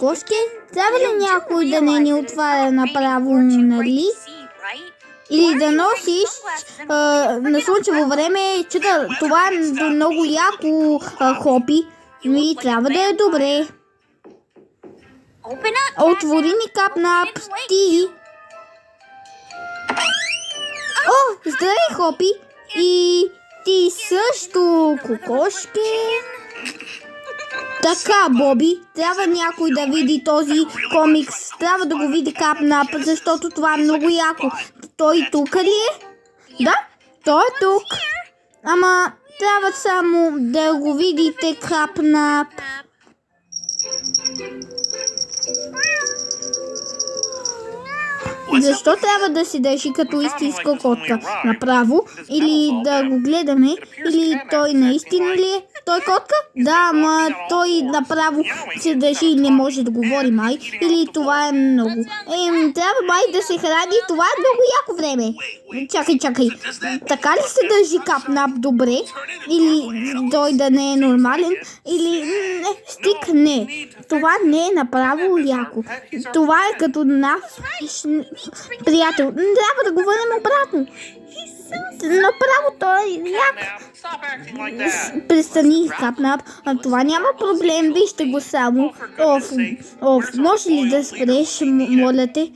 кокошки? Трябва ли някой да не ни отваря направо, нали? Или да носиш на слънчево време, чета, това е много яко хобби. И трябва да е добре. Отвори ни Капнап, ти. О, здравей, Хопи. И ти също, кокошки. Така, Боби, трябва някой да види този комикс. Трябва да го види Капнап, защото това е много яко. Той тук ли е? Да, той е тук. Ама трябва само да го видите, Капнап. Защо трябва да се държи като истинска котка? Направо? Или да го гледаме? Или той наистина ли е? Той котка? Да, ама той направо се държи и не може да говори май. Или това е много. Трябва май да се храни. Това е много яко време. Чакай. Така ли се държи Капнап добре? Или той да не е нормален? Или стик не. Това не е направо яко. Това е като наш приятел. Трябва да го върнем обратно. Направо той е як. Престани, Капнап. Това няма проблем. Вижте го само. Може ли да спреш, моля те?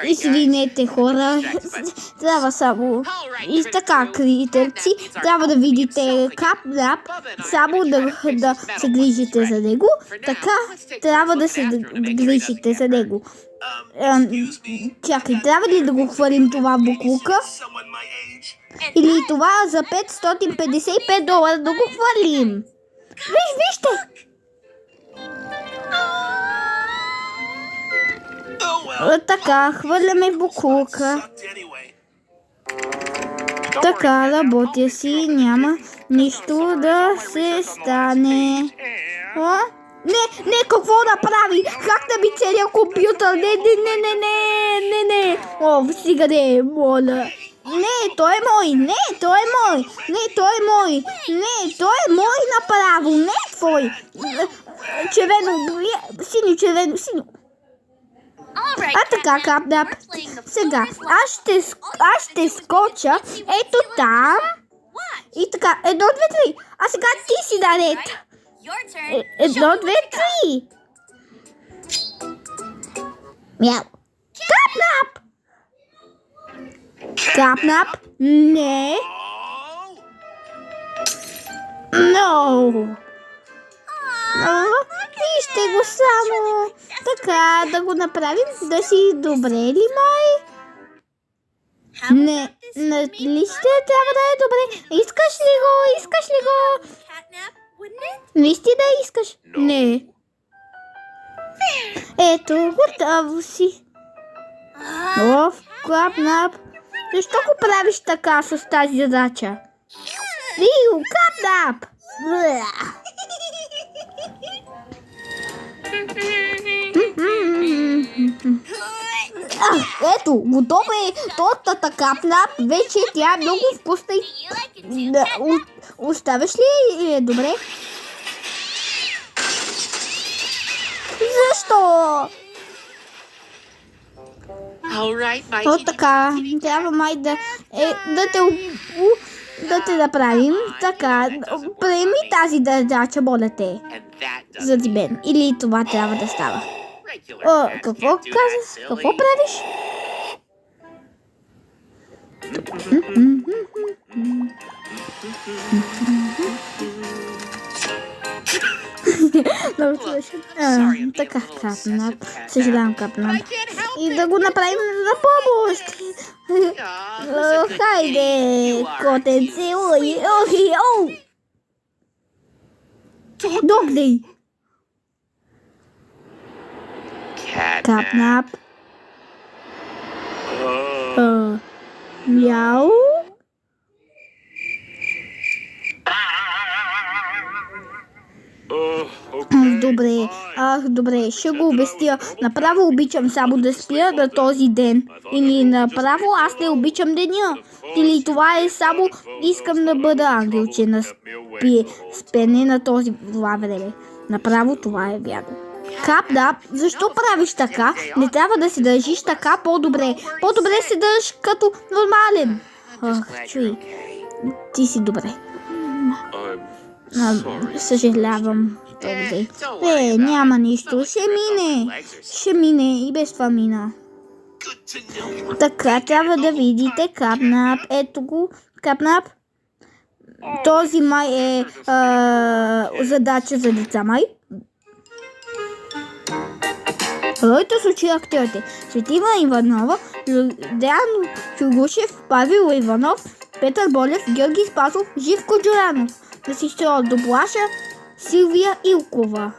Извинете, хора. Трябва само. И така, критърци, трябва да видите Капнап, само да се грижите за него. Така, трябва да се грижите за него. Чакай, трябва ли да го хвърлим това буклука? Или това за $555 да го хвърлим? Вижте! Така, хвърляме буклука. Така, работя си, няма нищо да се стане. Не, какво направи? Как да ми целия компютър? Не. Стига де, моля. Не, той е мой. Той е мой направо. Не е твой. Синьо. Така, Капнап. Сега, аз ще скоча ето там. И така, 1, 2, 3. А сега ти си наред. 1, 2, 3. Мяу. Капнап. Не. Вижте го само. Така, да го направим да си добре ли, май? Не, нали ще трябва да е добре? Искаш ли го? Наистина искаш? Не. Ето, готово си. Капнап. Защо го правиш така с тази задача? Капнап! Ето, готова е тортата, Капнап. Вече тя е много вкусна. Оставаш ли? Добре. Защо? Така, трябва май да те направим. Така, приеми тази задача, моля те. За мен. Или това трябва да става. Какво казваш? Какво правиш? Така, Капнап. Съжалявам, Капнап. И да го направим за помощ. Хайде, котенце. Догдей. Капнап. Мяу. Добре, ще го обясня. Направо обичам само да спя на този ден. Или направо аз не обичам деня. Или това е само искам да бъда ангелче на спене на този време. Направо това е вярно. Капнап, защо правиш така? Не трябва да се държиш така по-добре. По-добре се държиш като нормален. Чуй, ти си добре. Съжалявам. Добре. Няма нищо. Ще мине и без това мина. Така трябва да видите Капнап. Ето го. Капнап. Този май е задача за деца май. Ролите с очи актьорите: Светлина Иванова, Деян Чугушев, Павел Иванов, Петър Болев, Георги Спасов, Живко Джуранов. Режисьор дублажа Силвия Илкова.